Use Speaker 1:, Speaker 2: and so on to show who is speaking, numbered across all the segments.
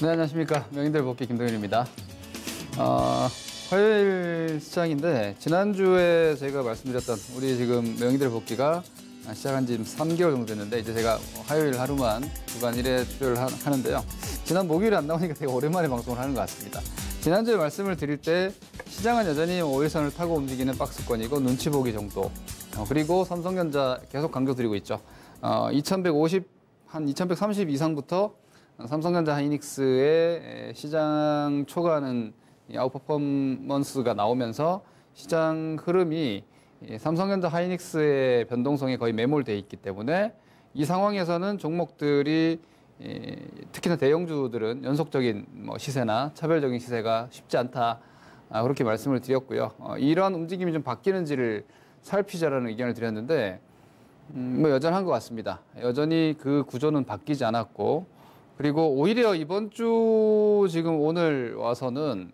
Speaker 1: 네, 안녕하십니까. 명인들 복귀 김동현입니다. 화요일 시장인데, 지난주에 제가 말씀드렸던 우리 지금 명인들 복귀가 시작한 지 3개월 정도 됐는데, 이제 제가 화요일 하루만 주간 1회 출연을 하는데요. 지난 목요일에 안 나오니까 되게 오랜만에 방송을 하는 것 같습니다. 지난주에 말씀을 드릴 때, 시장은 여전히 5일선을 타고 움직이는 박스권이고, 눈치 보기 정도. 그리고 삼성전자 계속 강조드리고 있죠. 2130 이상부터 삼성전자 하이닉스의 시장 초과하는 아웃퍼포먼스가 나오면서 시장 흐름이 삼성전자 하이닉스의 변동성에 거의 매몰되어 있기 때문에 이 상황에서는 종목들이 특히나 대형주들은 연속적인 시세나 차별적인 시세가 쉽지 않다. 그렇게 말씀을 드렸고요. 이러한 움직임이 좀 바뀌는지를 살피자라는 의견을 드렸는데 여전한 것 같습니다. 여전히 그 구조는 바뀌지 않았고, 그리고 오히려 이번 주 지금 오늘 와서는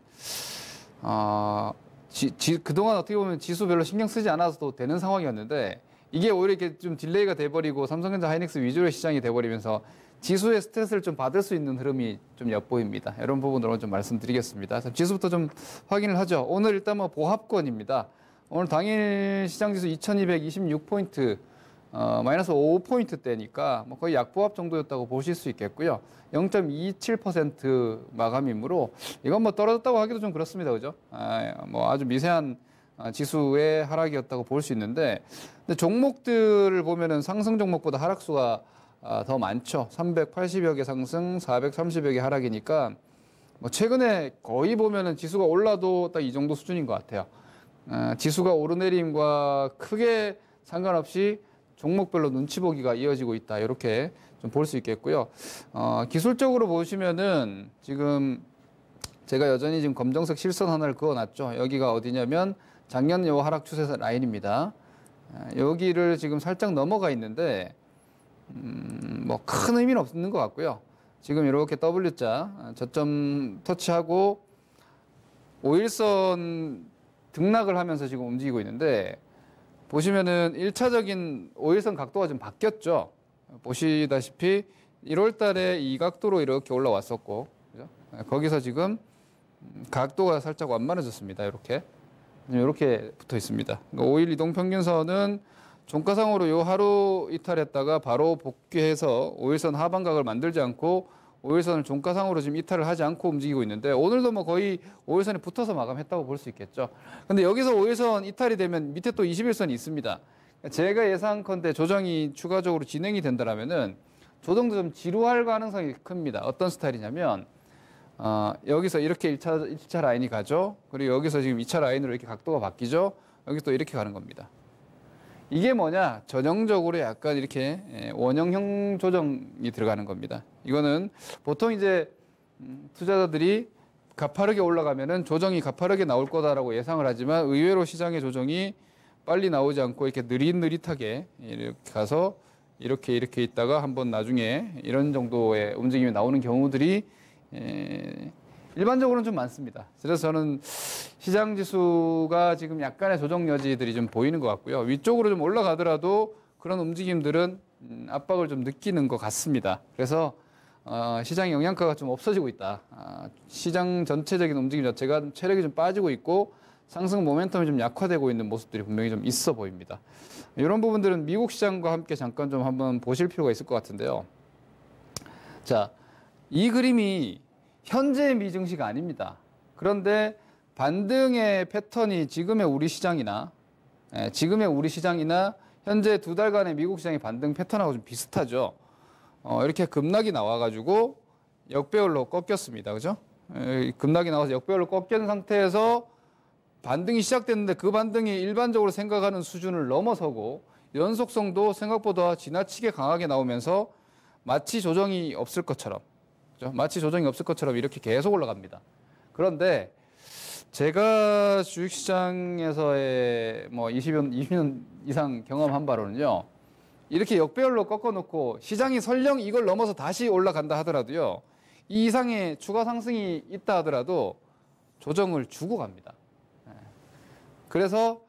Speaker 1: 그동안 어떻게 보면 지수 별로 신경 쓰지 않아서도 되는 상황이었는데, 이게 오히려 이렇게 좀 딜레이가 돼버리고 삼성전자 하이닉스 위주의 시장이 돼버리면서 지수의 스트레스를 좀 받을 수 있는 흐름이 좀 엿보입니다. 이런 부분으로 좀 말씀드리겠습니다. 지수부터 좀 확인을 하죠. 오늘 일단 보합권입니다. 오늘 당일 시장지수 2226포인트, 마이너스 5포인트대니까 거의 약보합 정도였다고 보실 수 있겠고요. 0.27% 마감이므로 이건 떨어졌다고 하기도 좀 그렇습니다. 그죠? 아주 미세한 지수의 하락이었다고 볼 수 있는데, 근데 종목들을 보면은 상승 종목보다 하락수가 더 많죠. 380여 개 상승, 430여 개 하락이니까 최근에 거의 보면은 지수가 올라도 딱 이 정도 수준인 것 같아요. 지수가 오르내림과 크게 상관없이 종목별로 눈치 보기가 이어지고 있다. 이렇게 좀 볼 수 있겠고요. 기술적으로 보시면은 지금 제가 여전히 지금 검정색 실선 하나를 그어놨죠. 여기가 어디냐면 작년 요 하락 추세 라인입니다. 여기를 지금 살짝 넘어가 있는데, 큰 의미는 없는 것 같고요. 지금 이렇게 W자 저점 터치하고 5일선 등락을 하면서 지금 움직이고 있는데, 보시면은 1차적인 5일선 각도가 좀 바뀌었죠. 보시다시피 1월 달에 이 각도로 이렇게 올라왔었고, 그죠? 거기서 지금 각도가 살짝 완만해졌습니다. 이렇게 붙어 있습니다. 5일 이동평균선은 종가상으로 요 하루 이탈했다가 바로 복귀해서 5일선 하반각을 만들지 않고 5일선을 종가상으로 지금 이탈을 하지 않고 움직이고 있는데, 오늘도 거의 5일선에 붙어서 마감했다고 볼 수 있겠죠. 근데 여기서 5일선 이탈이 되면 밑에 또 21선이 있습니다. 제가 예상컨대 조정이 추가적으로 진행이 된다면은 조정도 좀 지루할 가능성이 큽니다. 어떤 스타일이냐면, 여기서 이렇게 1차 라인이 가죠. 그리고 여기서 지금 2차 라인으로 이렇게 각도가 바뀌죠. 여기 또 이렇게 가는 겁니다. 이게 뭐냐? 전형적으로 약간 이렇게 원형형 조정이 들어가는 겁니다. 이거는 보통 이제 투자자들이 가파르게 올라가면은 조정이 가파르게 나올 거다라고 예상을 하지만, 의외로 시장의 조정이 빨리 나오지 않고 이렇게 느릿느릿하게 이렇게 가서 이렇게 있다가 한번 나중에 이런 정도의 움직임이 나오는 경우들이 일반적으로는 좀 많습니다. 그래서 저는 시장 지수가 지금 약간의 조정 여지들이 좀 보이는 것 같고요. 위쪽으로 좀 올라가더라도 그런 움직임들은 압박을 좀 느끼는 것 같습니다. 그래서 시장의 영양가가 좀 없어지고 있다. 시장 전체적인 움직임 자체가 체력이 좀 빠지고 있고 상승 모멘텀이 좀 약화되고 있는 모습들이 분명히 좀 있어 보입니다. 이런 부분들은 미국 시장과 함께 잠깐 좀 한번 보실 필요가 있을 것 같은데요. 자, 이 그림이 현재의 미증시가 아닙니다. 그런데 반등의 패턴이 지금의 우리 시장이나 현재 두 달간의 미국 시장의 반등 패턴하고 좀 비슷하죠. 이렇게 급락이 나와가지고 역배열로 꺾였습니다. 그죠? 급락이 나와서 역배열로 꺾인 상태에서 반등이 시작됐는데, 그 반등이 일반적으로 생각하는 수준을 넘어서고 연속성도 생각보다 지나치게 강하게 나오면서 마치 조정이 없을 것처럼, 그죠? 마치 조정이 없을 것처럼 이렇게 계속 올라갑니다. 그런데 제가 주식시장에서의 20년 이상 경험한 바로는요, 이렇게 역배열로 꺾어놓고 시장이 설령 이걸 넘어서 다시 올라간다 하더라도요, 이 이상의 추가 상승이 있다 하더라도 조정을 주고 갑니다. 그래서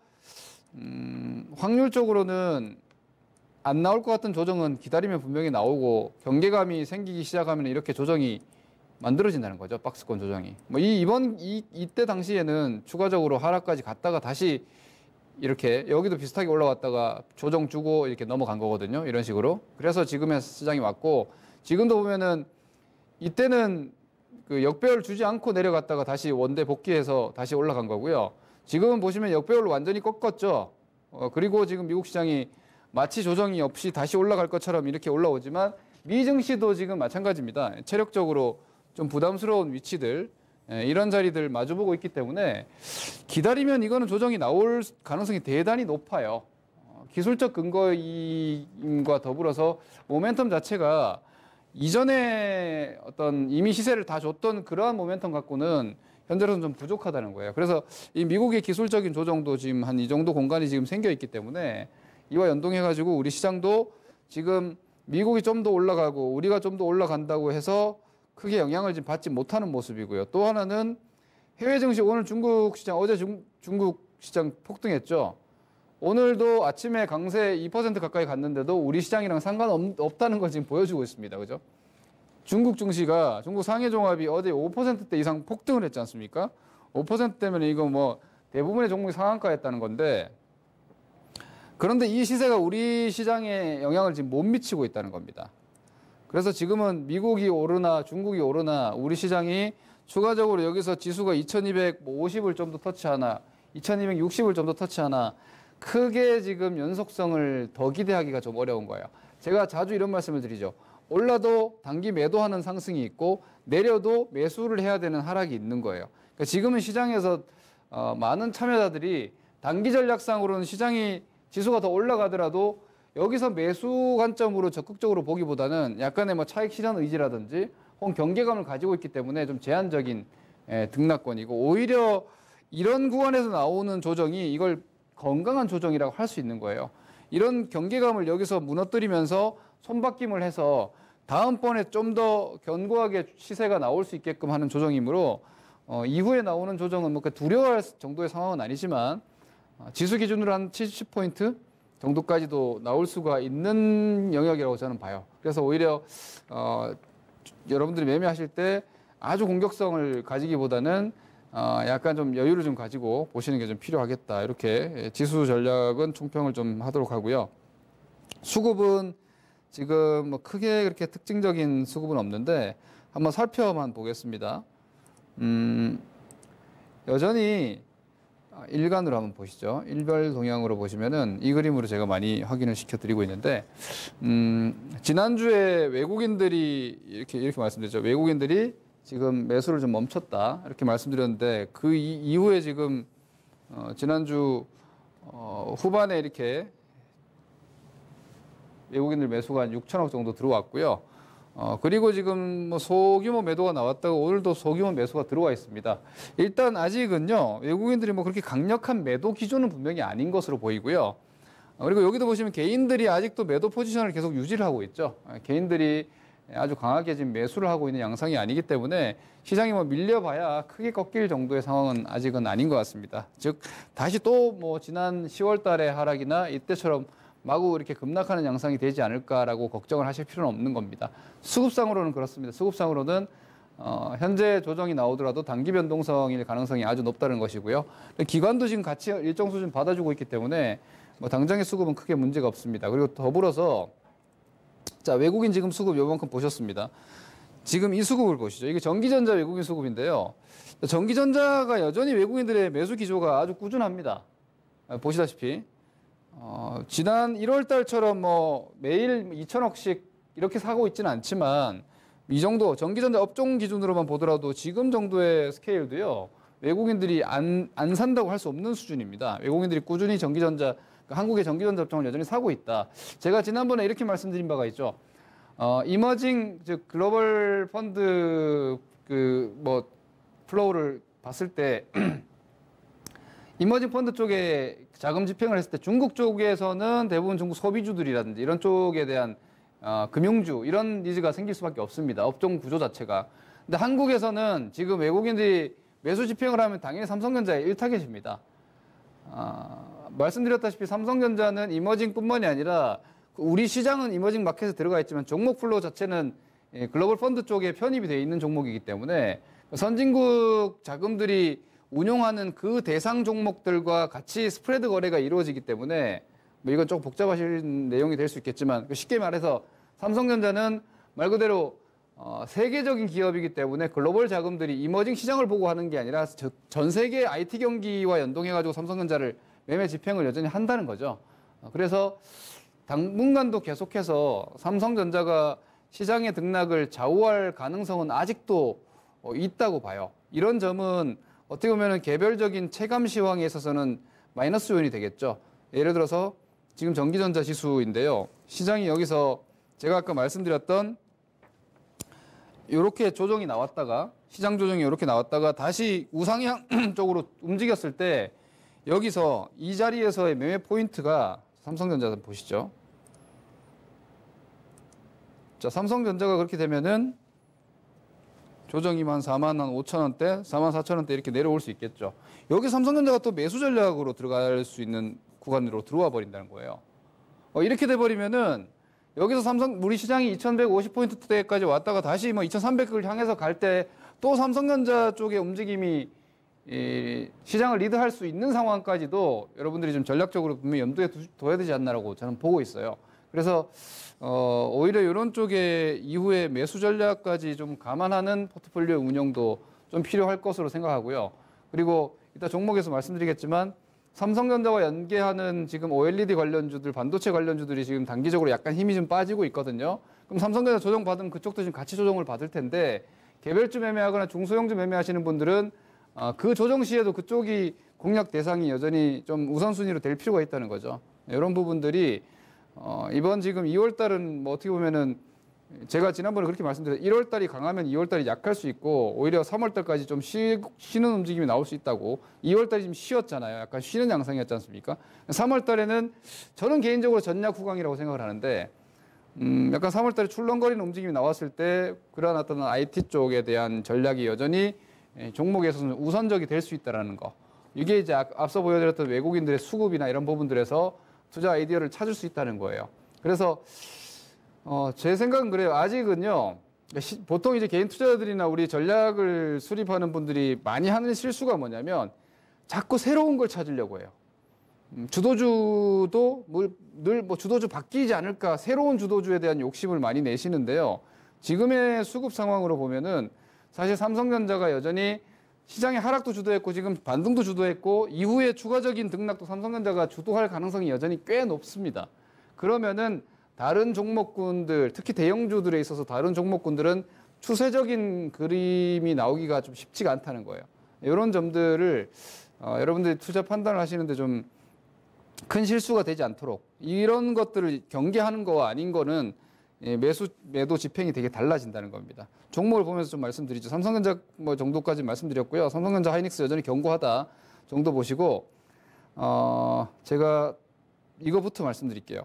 Speaker 1: 확률적으로는 안 나올 것 같은 조정은 기다리면 분명히 나오고, 경계감이 생기기 시작하면 이렇게 조정이 만들어진다는 거죠. 박스권 조정이. 뭐 이때 당시에는 추가적으로 하락까지 갔다가 다시 이렇게 여기도 비슷하게 올라왔다가 조정 주고 이렇게 넘어간 거거든요. 이런 식으로. 그래서 지금의 시장이 왔고, 지금도 보면은 이때는 그 역배열 주지 않고 내려갔다가 다시 원대 복귀해서 다시 올라간 거고요. 지금은 보시면 역배열을 완전히 꺾었죠. 그리고 지금 미국 시장이 마치 조정이 없이 다시 올라갈 것처럼 이렇게 올라오지만 미 증시도 지금 마찬가지입니다. 체력적으로 좀 부담스러운 위치들, 이런 자리들 마주보고 있기 때문에 기다리면 이거는 조정이 나올 가능성이 대단히 높아요. 기술적 근거임과 더불어서 모멘텀 자체가 이전에 어떤 이미 시세를 다 줬던 그러한 모멘텀 갖고는 현재로서는 좀 부족하다는 거예요. 그래서 이 미국의 기술적인 조정도 지금 한 이 정도 공간이 지금 생겨 있기 때문에 이와 연동해가지고 우리 시장도 지금 미국이 좀 더 올라가고 우리가 좀 더 올라간다고 해서 크게 영향을 지금 받지 못하는 모습이고요. 또 하나는 해외 증시, 오늘 중국 시장, 어제 중국 시장 폭등했죠. 오늘도 아침에 강세 2% 가까이 갔는데도 우리 시장이랑 상관없다는 걸 지금 보여주고 있습니다. 그죠? 중국 증시가, 중국 상해 종합이 어제 5%대 이상 폭등을 했지 않습니까? 5%대면 이거 뭐 대부분의 종목이 상한가였다는 건데, 그런데 이 시세가 우리 시장에 영향을 지금 못 미치고 있다는 겁니다. 그래서 지금은 미국이 오르나 중국이 오르나 우리 시장이 추가적으로 여기서 지수가 2250을 좀 더 터치하나 2260을 좀 더 터치하나 크게 지금 연속성을 더 기대하기가 좀 어려운 거예요. 제가 자주 이런 말씀을 드리죠. 올라도 단기 매도하는 상승이 있고 내려도 매수를 해야 되는 하락이 있는 거예요. 그러니까 지금은 시장에서 많은 참여자들이 단기 전략상으로는 시장이 지수가 더 올라가더라도 여기서 매수 관점으로 적극적으로 보기보다는 약간의 뭐 차익 실현 의지라든지 혹은 경계감을 가지고 있기 때문에 좀 제한적인 등락권이고, 오히려 이런 구간에서 나오는 조정이 이걸 건강한 조정이라고 할 수 있는 거예요. 이런 경계감을 여기서 무너뜨리면서 손바뀜을 해서 다음번에 좀 더 견고하게 시세가 나올 수 있게끔 하는 조정이므로 이후에 나오는 조정은 뭐 두려워할 정도의 상황은 아니지만 지수 기준으로 한 70포인트 정도까지도 나올 수가 있는 영역이라고 저는 봐요. 그래서 오히려 여러분들이 매매하실 때 아주 공격성을 가지기보다는 약간 좀 여유를 좀 가지고 보시는 게 좀 필요하겠다. 이렇게 지수 전략은 총평을 좀 하도록 하고요. 수급은 지금 뭐 크게 그렇게 특징적인 수급은 없는데 한번 살펴만 보겠습니다. 여전히 일간으로 한번 보시죠. 일별 동향으로 보시면은 이 그림으로 제가 많이 확인을 시켜드리고 있는데, 지난주에 외국인들이 이렇게 말씀드렸죠. 외국인들이 지금 매수를 좀 멈췄다 이렇게 말씀드렸는데 그 이후에 지금 지난주 후반에 이렇게 외국인들 매수가 한 6천억 정도 들어왔고요. 그리고 지금 뭐 소규모 매도가 나왔다고 오늘도 소규모 매수가 들어와 있습니다. 일단 아직은요, 외국인들이 뭐 그렇게 강력한 매도 기준은 분명히 아닌 것으로 보이고요. 그리고 여기도 보시면 개인들이 아직도 매도 포지션을 계속 유지를 하고 있죠. 개인들이 아주 강하게 지금 매수를 하고 있는 양상이 아니기 때문에 시장이 뭐 밀려봐야 크게 꺾일 정도의 상황은 아직은 아닌 것 같습니다. 즉, 다시 또 뭐 지난 10월 달의 하락이나 이때처럼 마구 이렇게 급락하는 양상이 되지 않을까라고 걱정을 하실 필요는 없는 겁니다. 수급상으로는 그렇습니다. 수급상으로는 현재 조정이 나오더라도 단기 변동성일 가능성이 아주 높다는 것이고요. 기관도 지금 같이 일정 수준 받아주고 있기 때문에 뭐 당장의 수급은 크게 문제가 없습니다. 그리고 더불어서 자, 외국인 지금 수급 요만큼 보셨습니다. 지금 이 수급을 보시죠. 이게 전기전자 외국인 수급인데요. 전기전자가 여전히 외국인들의 매수 기조가 아주 꾸준합니다. 보시다시피 지난 1월 달처럼 뭐 매일 2천억씩 이렇게 사고 있지는 않지만 이 정도 전기전자 업종 기준으로만 보더라도 지금 정도의 스케일도요, 외국인들이 안 산다고 할 수 없는 수준입니다. 외국인들이 꾸준히 전기전자, 한국의 전기전자 업종을 여전히 사고 있다. 제가 지난번에 이렇게 말씀드린 바가 있죠. 이머징, 즉 글로벌 펀드 뭐 플로우를 봤을 때 이머징 펀드 쪽에 자금 집행을 했을 때 중국 쪽에서는 대부분 중국 소비주들이라든지 이런 쪽에 대한 금융주 이런 니즈가 생길 수밖에 없습니다. 업종 구조 자체가. 근데 한국에서는 지금 외국인들이 매수 집행을 하면 당연히 삼성전자의 일타겟입니다. 말씀드렸다시피 삼성전자는 이머징뿐만이 아니라 우리 시장은 이머징 마켓에 들어가 있지만 종목 플로우 자체는 글로벌 펀드 쪽에 편입이 되어 있는 종목이기 때문에 선진국 자금들이 운용하는 그 대상 종목들과 같이 스프레드 거래가 이루어지기 때문에 뭐 이건 조금 복잡하신 내용이 될 수 있겠지만 쉽게 말해서 삼성전자는 말 그대로 세계적인 기업이기 때문에 글로벌 자금들이 이머징 시장을 보고 하는 게 아니라 전 세계 IT 경기와 연동해가지고 삼성전자를 매매 집행을 여전히 한다는 거죠. 그래서 당분간도 계속해서 삼성전자가 시장의 등락을 좌우할 가능성은 아직도 있다고 봐요. 이런 점은 어떻게 보면 개별적인 체감 시황에 있어서는 마이너스 요인이 되겠죠. 예를 들어서 지금 전기전자 지수인데요. 시장이 여기서 제가 아까 말씀드렸던 이렇게 조정이 나왔다가 시장 조정이 이렇게 나왔다가 다시 우상향 쪽으로 움직였을 때 여기서 이 자리에서의 매매 포인트가 삼성전자 보시죠. 자, 삼성전자가 그렇게 되면은 조정이면 한 45,000원대, 44,000원대 이렇게 내려올 수 있겠죠. 여기 삼성전자가 또 매수 전략으로 들어갈 수 있는 구간으로 들어와 버린다는 거예요. 이렇게 돼 버리면은 여기서 우리 시장이 2150포인트대까지 왔다가 다시 뭐 2300을 향해서 갈 때 또 삼성전자 쪽의 움직임이 시장을 리드할 수 있는 상황까지도 여러분들이 좀 전략적으로 분명히 염두에 둬야 되지 않나라고 저는 보고 있어요. 그래서 오히려 이런 쪽에 이후에 매수 전략까지 좀 감안하는 포트폴리오 운영도 좀 필요할 것으로 생각하고요. 그리고 이따 종목에서 말씀드리겠지만 삼성전자와 연계하는 지금 OLED 관련주들, 반도체 관련주들이 지금 단기적으로 약간 힘이 좀 빠지고 있거든요. 그럼 삼성전자 조정 받으면 그쪽도 지금 같이 조정을 받을 텐데 개별주 매매하거나 중소형주 매매하시는 분들은 그 조정 시에도 그쪽이 공략 대상이 여전히 좀 우선순위로 될 필요가 있다는 거죠. 이런 부분들이 이번 지금 2월 달은 뭐 어떻게 보면은 제가 지난번에 그렇게 말씀드렸어요. 1월 달이 강하면 2월 달이 약할 수 있고 오히려 3월 달까지 좀 쉬는 움직임이 나올 수 있다고. 2월 달이 지금 쉬었잖아요. 약간 쉬는 양상이었지 않습니까? 3월 달에는 저는 개인적으로 전략 후강이라고 생각을 하는데 약간 3월 달에 출렁거리는 움직임이 나왔을 때 그러한 어떤 IT 쪽에 대한 전략이 여전히 종목에서는 우선적이 될 수 있다는 거. 이게 이제 앞서 보여드렸던 외국인들의 수급이나 이런 부분들에서 투자 아이디어를 찾을 수 있다는 거예요. 그래서 제 생각은 그래요. 아직은요. 보통 이제 개인 투자자들이나 우리 전략을 수립하는 분들이 많이 하는 실수가 뭐냐면 자꾸 새로운 걸 찾으려고 해요. 주도주도 늘 뭐 주도주 바뀌지 않을까 새로운 주도주에 대한 욕심을 많이 내시는데요. 지금의 수급 상황으로 보면은 사실 삼성전자가 여전히 시장의 하락도 주도했고 지금 반등도 주도했고 이후에 추가적인 등락도 삼성전자가 주도할 가능성이 여전히 꽤 높습니다. 그러면은 다른 종목군들, 특히 대형주들에 있어서 다른 종목군들은 추세적인 그림이 나오기가 좀 쉽지가 않다는 거예요. 이런 점들을 여러분들이 투자 판단을 하시는데 좀 큰 실수가 되지 않도록 이런 것들을 경계하는 거와 아닌 거는 매도 집행이 되게 달라진다는 겁니다. 종목을 보면서 좀 말씀드리죠. 삼성전자 뭐 정도까지 말씀드렸고요. 삼성전자 하이닉스 여전히 견고하다 정도 보시고 제가 이거부터 말씀드릴게요.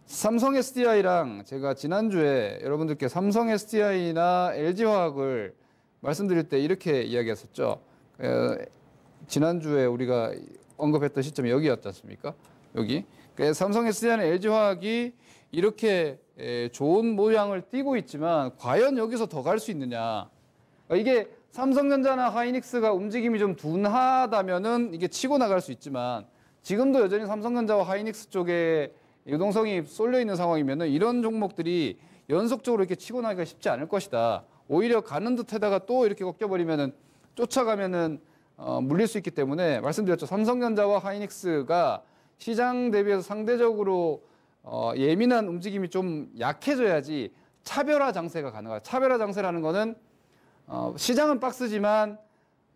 Speaker 1: 삼성 SDI랑 제가 지난주에 여러분들께 삼성 SDI나 LG화학을 말씀드릴 때 이렇게 이야기했었죠. 지난주에 우리가 언급했던 시점이 여기였지 않습니까? 여기. 삼성 SDI나 LG화학이 이렇게 좋은 모양을 띠고 있지만 과연 여기서 더 갈 수 있느냐. 이게 삼성전자나 하이닉스가 움직임이 좀 둔하다면은 이게 치고 나갈 수 있지만 지금도 여전히 삼성전자와 하이닉스 쪽에 유동성이 쏠려 있는 상황이면은 이런 종목들이 연속적으로 이렇게 치고 나가기가 쉽지 않을 것이다. 오히려 가는 듯하다가 또 이렇게 꺾여버리면은 쫓아가면은 물릴 수 있기 때문에 말씀드렸죠. 삼성전자와 하이닉스가 시장 대비해서 상대적으로 예민한 움직임이 좀 약해져야지 차별화 장세가 가능하다. 차별화 장세라는 거는 시장은 박스지만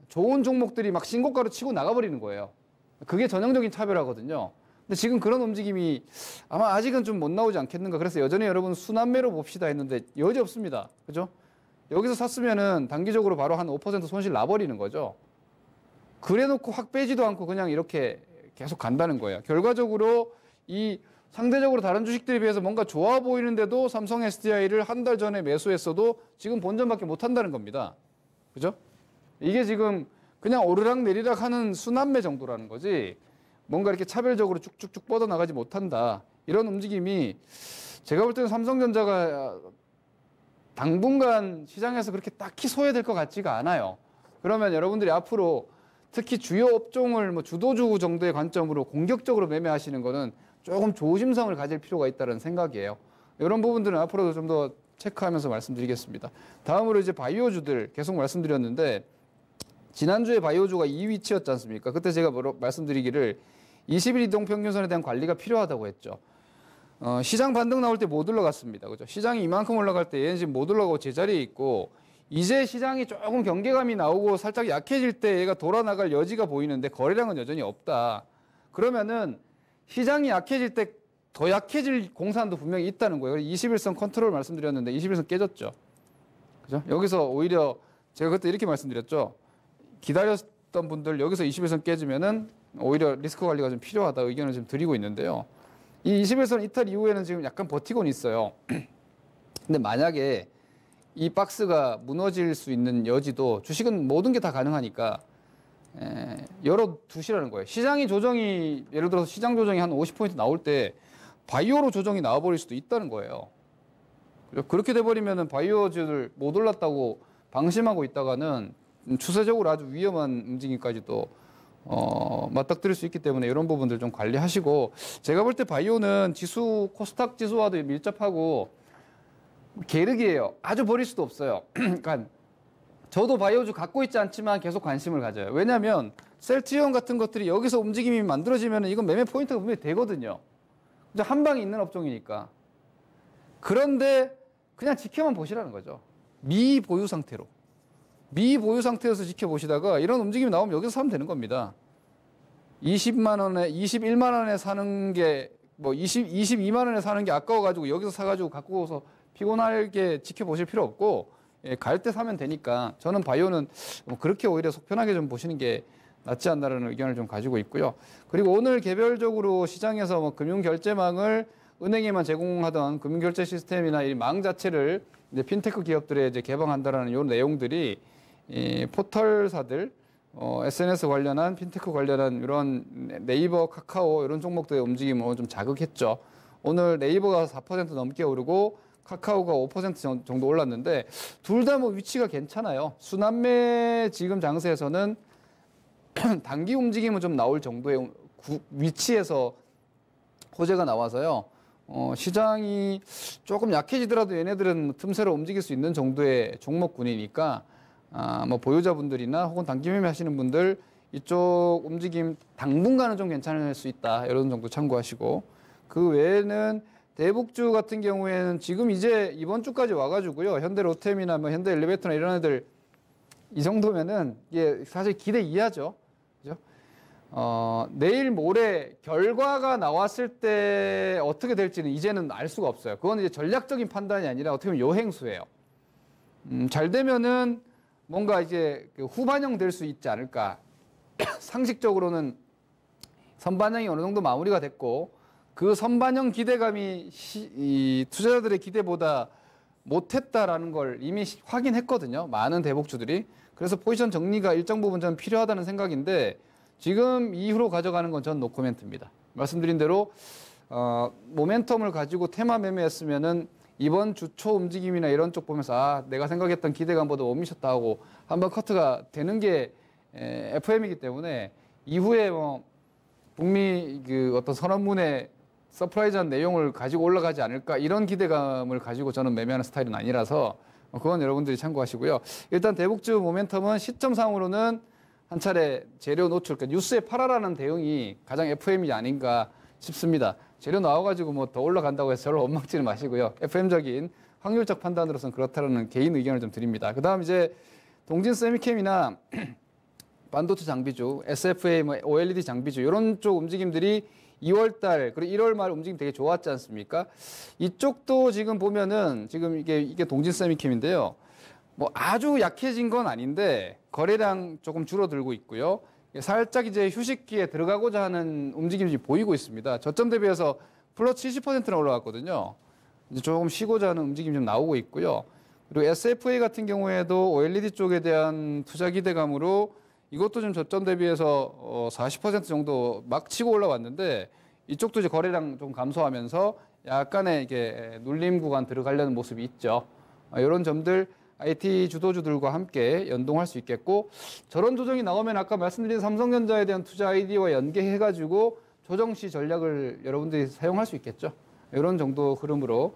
Speaker 1: 좋은 종목들이 막 신고가로 치고 나가버리는 거예요. 그게 전형적인 차별화거든요. 근데 지금 그런 움직임이 아마 아직은 좀 못 나오지 않겠는가. 그래서 여전히 여러분 순환매로 봅시다 했는데 여지 없습니다. 그죠? 여기서 샀으면은 단기적으로 바로 한 5% 손실 나버리는 거죠. 그래 놓고 확 빼지도 않고 그냥 이렇게 계속 간다는 거예요. 결과적으로 이 상대적으로 다른 주식들에 비해서 뭔가 좋아 보이는데도 삼성 SDI를 한 달 전에 매수했어도 지금 본전밖에 못 한다는 겁니다. 그죠? 이게 지금 그냥 오르락 내리락 하는 순환매 정도라는 거지 뭔가 이렇게 차별적으로 쭉쭉쭉 뻗어나가지 못한다. 이런 움직임이 제가 볼 때는 삼성전자가 당분간 시장에서 그렇게 딱히 소외될 것 같지가 않아요. 그러면 여러분들이 앞으로 특히 주요 업종을 뭐 주도주 정도의 관점으로 공격적으로 매매하시는 거는 조금 조심성을 가질 필요가 있다는 생각이에요. 이런 부분들은 앞으로도 좀 더 체크하면서 말씀드리겠습니다. 다음으로 이제 바이오주들 계속 말씀드렸는데 지난주에 바이오주가 이 위치였지 않습니까? 그때 제가 말씀드리기를 20일 이동평균선에 대한 관리가 필요하다고 했죠. 시장 반등 나올 때 못 올라갔습니다. 그죠? 시장이 이만큼 올라갈 때 얘는 지금 못 올라가고 제자리에 있고 이제 시장이 조금 경계감이 나오고 살짝 약해질 때 얘가 돌아나갈 여지가 보이는데 거래량은 여전히 없다. 그러면은 시장이 약해질 때 더 약해질 공산도 분명히 있다는 거예요. 21선 컨트롤 말씀드렸는데 21선 깨졌죠. 그죠? 여기서 오히려 제가 그때 이렇게 말씀드렸죠. 기다렸던 분들 여기서 21선 깨지면은 오히려 리스크 관리가 좀 필요하다 의견을 좀 드리고 있는데요. 이 21선 이탈 이후에는 지금 약간 버티고는 있어요. 근데 만약에 이 박스가 무너질 수 있는 여지도 주식은 모든 게 다 가능하니까 열어두시라는 거예요. 시장이 조정이 예를 들어서 시장 조정이 한 50포인트 나올 때 바이오로 조정이 나와버릴 수도 있다는 거예요. 그렇게 돼버리면은 바이오주들 못 올랐다고 방심하고 있다가는 추세적으로 아주 위험한 움직임까지도 맞닥뜨릴 수 있기 때문에 이런 부분들 좀 관리하시고 제가 볼 때 바이오는 지수 코스닥 지수와도 밀접하고 계륵이에요. 아주 버릴 수도 없어요. 그러니까 저도 바이오주 갖고 있지 않지만 계속 관심을 가져요. 왜냐하면 셀트리온 같은 것들이 여기서 움직임이 만들어지면 이건 매매 포인트가 분명히 되거든요. 한 방에 있는 업종이니까. 그런데 그냥 지켜만 보시라는 거죠. 미보유 상태로. 미보유 상태에서 지켜보시다가 이런 움직임이 나오면 여기서 사면 되는 겁니다. 20만 원에, 21만 원에 사는 게, 22만 원에 사는 게 아까워가지고 여기서 사가지고 갖고 오서 피곤하게 지켜보실 필요 없고, 갈 때 사면 되니까 저는 바이오는 그렇게 오히려 속편하게 좀 보시는 게 낫지 않나라는 의견을 좀 가지고 있고요. 그리고 오늘 개별적으로 시장에서 금융결제망을 은행에만 제공하던 금융결제 시스템이나 이 망 자체를 이제 핀테크 기업들에 이제 개방한다라는 이런 내용들이 이 포털사들, SNS 관련한 핀테크 관련한 이런 네이버, 카카오 이런 종목들의 움직임을 좀 자극했죠. 오늘 네이버가 4% 넘게 오르고 카카오가 5% 정도 올랐는데 둘 다 뭐 위치가 괜찮아요. 수남매 지금 장세에서는 단기 움직임은 좀 나올 정도의 위치에서 호재가 나와서요. 시장이 조금 약해지더라도 얘네들은 틈새로 움직일 수 있는 정도의 종목군이니까 뭐 보유자분들이나 혹은 단기 매매 하시는 분들 이쪽 움직임 당분간은 좀 괜찮을 수 있다. 이런 정도 참고하시고 그 외에는 대북주 같은 경우에는 지금 이제 이번 주까지 와가지고요. 현대로템이나 뭐 현대엘리베이터나 이런 애들 이 정도면은 이게 사실 기대 이하죠. 그죠? 내일 모레 결과가 나왔을 때 어떻게 될지는 이제는 알 수가 없어요. 그건 이제 전략적인 판단이 아니라 어떻게 보면 요행수예요. 잘 되면은 뭔가 이제 후반영 될 수 있지 않을까. 상식적으로는 선반영이 어느 정도 마무리가 됐고 그 선반영 기대감이 이 투자자들의 기대보다 못했다라는 걸 이미 확인했거든요. 많은 대복주들이. 그래서 포지션 정리가 일정 부분 전 필요하다는 생각인데 지금 이후로 가져가는 건 전 노코멘트입니다. 말씀드린 대로 모멘텀을 가지고 테마 매매했으면은 이번 주 초 움직임이나 이런 쪽 보면서 내가 생각했던 기대감보다 못 미쳤다 하고 한번 커트가 되는 게 FM이기 때문에 이후에 뭐 북미 그 어떤 선언문에 서프라이즈한 내용을 가지고 올라가지 않을까 이런 기대감을 가지고 저는 매매하는 스타일은 아니라서 그건 여러분들이 참고하시고요. 일단 대북주 모멘텀은 시점상으로는 한 차례 재료 노출, 그러니까 뉴스에 팔아라는 대응이 가장 FM이 아닌가 싶습니다. 재료 나와가지고 뭐 더 올라간다고 해서 저를 원망치는 마시고요. FM적인 확률적 판단으로서는 그렇다는 개인 의견을 좀 드립니다. 그 다음 이제 동진 세미캠이나 반도체 장비주, SFA, 뭐 OLED 장비주 이런 쪽 움직임들이 2월달 그리고 1월 말 움직임 되게 좋았지 않습니까? 이쪽도 지금 보면은 지금 이게 동진 세미캠인데요. 뭐 아주 약해진 건 아닌데 거래량 조금 줄어들고 있고요. 살짝 이제 휴식기에 들어가고자 하는 움직임이 보이고 있습니다. 저점 대비해서 플러스 70%나 올라갔거든요. 이제 조금 쉬고자 하는 움직임이 좀 나오고 있고요. 그리고 SFA 같은 경우에도 OLED 쪽에 대한 투자 기대감으로 이것도 좀 저점 대비해서 40% 정도 막 치고 올라왔는데 이쪽도 이제 거래량 좀 감소하면서 약간의 이게 눌림 구간 들어가려는 모습이 있죠. 이런 점들 IT 주도주들과 함께 연동할 수 있겠고, 저런 조정이 나오면 아까 말씀드린 삼성전자에 대한 투자 아이디어와 연계해가지고 조정 시 전략을 여러분들이 사용할 수 있겠죠. 이런 정도 흐름으로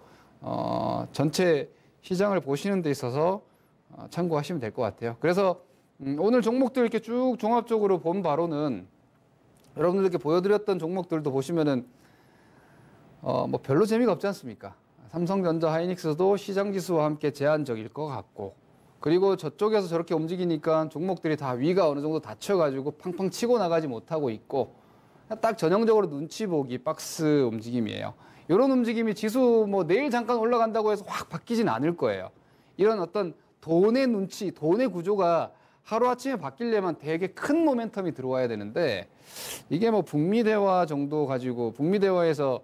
Speaker 1: 전체 시장을 보시는 데 있어서 참고하시면 될 것 같아요. 그래서 오늘 종목들 이렇게 쭉 종합적으로 본 바로는 여러분들께 보여드렸던 종목들도 보시면은 뭐 별로 재미가 없지 않습니까? 삼성전자, 하이닉스도 시장 지수와 함께 제한적일 것 같고, 그리고 저쪽에서 저렇게 움직이니까 종목들이 다 위가 어느 정도 닫혀가지고 팡팡 치고 나가지 못하고 있고, 딱 전형적으로 눈치 보기 박스 움직임이에요. 이런 움직임이 지수 뭐 내일 잠깐 올라간다고 해서 확 바뀌진 않을 거예요. 이런 어떤 돈의 눈치, 돈의 구조가 하루아침에 바뀌려면 되게 큰 모멘텀이 들어와야 되는데, 이게 뭐 북미 대화 정도 가지고, 북미 대화에서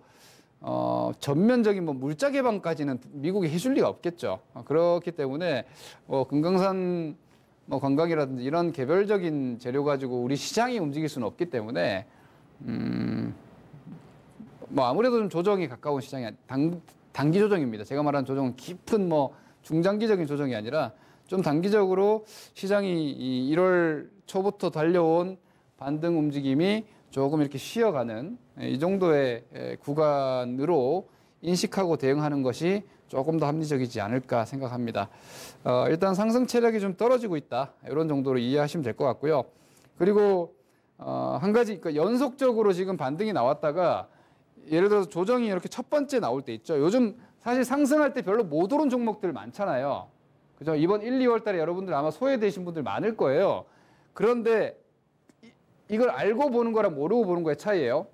Speaker 1: 전면적인 뭐 물자 개방까지는 미국이 해줄 리가 없겠죠. 그렇기 때문에 뭐 금강산 뭐 관광이라든지 이런 개별적인 재료 가지고 우리 시장이 움직일 수는 없기 때문에 뭐 아무래도 좀 조정이 가까운 시장이 단기 조정입니다. 제가 말하는 조정은 깊은 뭐 중장기적인 조정이 아니라 좀 단기적으로 시장이 이 1월 초부터 달려온 반등 움직임이 조금 이렇게 쉬어가는 이 정도의 구간으로 인식하고 대응하는 것이 조금 더 합리적이지 않을까 생각합니다. 일단 상승 체력이 좀 떨어지고 있다, 이런 정도로 이해하시면 될 것 같고요. 그리고 한 가지, 그러니까 연속적으로 지금 반등이 나왔다가 예를 들어서 조정이 이렇게 첫 번째 나올 때 있죠. 요즘 사실 상승할 때 별로 못 오른 종목들 많잖아요. 그죠? 이번 1, 2월 달에 여러분들 아마 소외되신 분들 많을 거예요. 그런데 이걸 알고 보는 거랑 모르고 보는 거의 차이예요.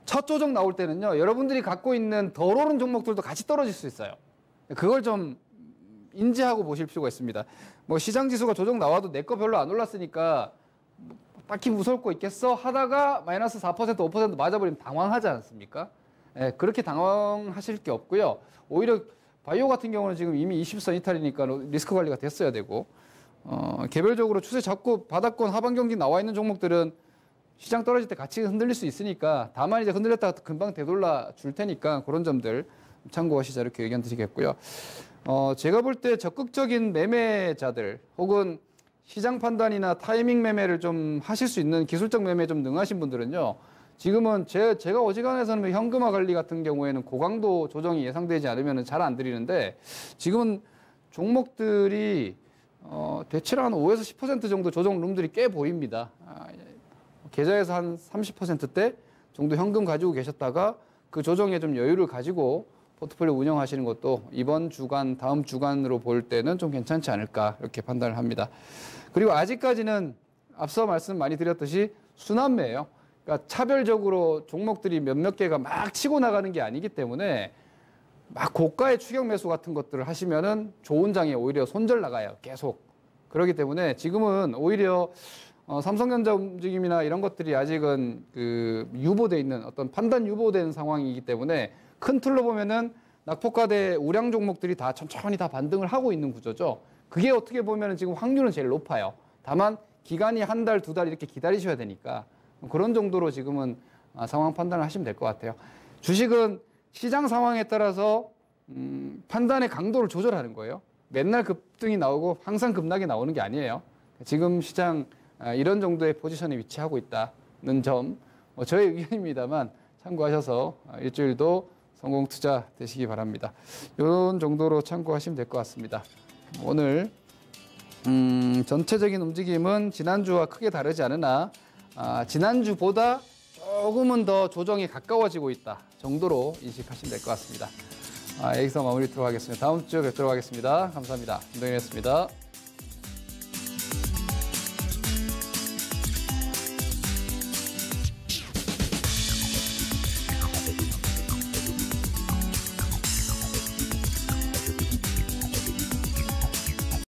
Speaker 1: 첫 조정 나올 때는요, 여러분들이 갖고 있는 덜 오른 종목들도 같이 떨어질 수 있어요. 그걸 좀 인지하고 보실 필요가 있습니다. 뭐 시장 지수가 조정 나와도 내 거 별로 안 올랐으니까 딱히 무서울 거 있겠어 하다가 마이너스 4%, 5% 맞아버리면 당황하지 않습니까? 예, 그렇게 당황하실 게 없고요. 오히려 바이오 같은 경우는 지금 이미 20선 이탈이니까 리스크 관리가 됐어야 되고, 개별적으로 추세 잡고 바닥권 하방 경기 나와 있는 종목들은 시장 떨어질 때 같이 흔들릴 수 있으니까, 다만 이제 흔들렸다가 금방 되돌아 줄 테니까 그런 점들 참고하시자, 이렇게 의견 드리겠고요. 제가 볼 때 적극적인 매매자들 혹은 시장 판단이나 타이밍 매매를 좀 하실 수 있는 기술적 매매에 좀 능하신 분들은요, 지금은 제가 어지간해서는 현금화 관리 같은 경우에는 고강도 조정이 예상되지 않으면 잘 안 드리는데, 지금은 종목들이 대체로 한 5에서 10% 정도 조정 룸들이 꽤 보입니다. 계좌에서 한 30%대 정도 현금 가지고 계셨다가 그 조정에 좀 여유를 가지고 포트폴리오 운영하시는 것도 이번 주간, 다음 주간으로 볼 때는 좀 괜찮지 않을까, 이렇게 판단을 합니다. 그리고 아직까지는 앞서 말씀 많이 드렸듯이 순환매예요. 그러니까 차별적으로 종목들이 몇몇 개가 막 치고 나가는 게 아니기 때문에 막 고가의 추격 매수 같은 것들을 하시면은 좋은 장에 오히려 손절 나가요, 계속. 그렇기 때문에 지금은 오히려 삼성전자 움직임이나 이런 것들이 아직은 그 유보돼 있는, 어떤 판단 유보된 상황이기 때문에 큰 틀로 보면은 낙폭과대 우량 종목들이 다 천천히 다 반등을 하고 있는 구조죠. 그게 어떻게 보면은 지금 확률은 제일 높아요. 다만 기간이 한 달, 두 달 이렇게 기다리셔야 되니까 그런 정도로 지금은 상황 판단을 하시면 될 것 같아요. 주식은 시장 상황에 따라서 판단의 강도를 조절하는 거예요. 맨날 급등이 나오고 항상 급락이 나오는 게 아니에요. 지금 시장 이런 정도의 포지션에 위치하고 있다는 점, 저의 의견입니다만 참고하셔서 일주일도 성공 투자 되시기 바랍니다. 이런 정도로 참고하시면 될 것 같습니다. 오늘 전체적인 움직임은 지난주와 크게 다르지 않으나 지난주보다 조금은 더 조정이 가까워지고 있다 정도로 인식하시면 될 것 같습니다. 여기서 마무리 하도록 하겠습니다. 다음 주에 뵙도록 하겠습니다. 감사합니다. 김동현이었습니다.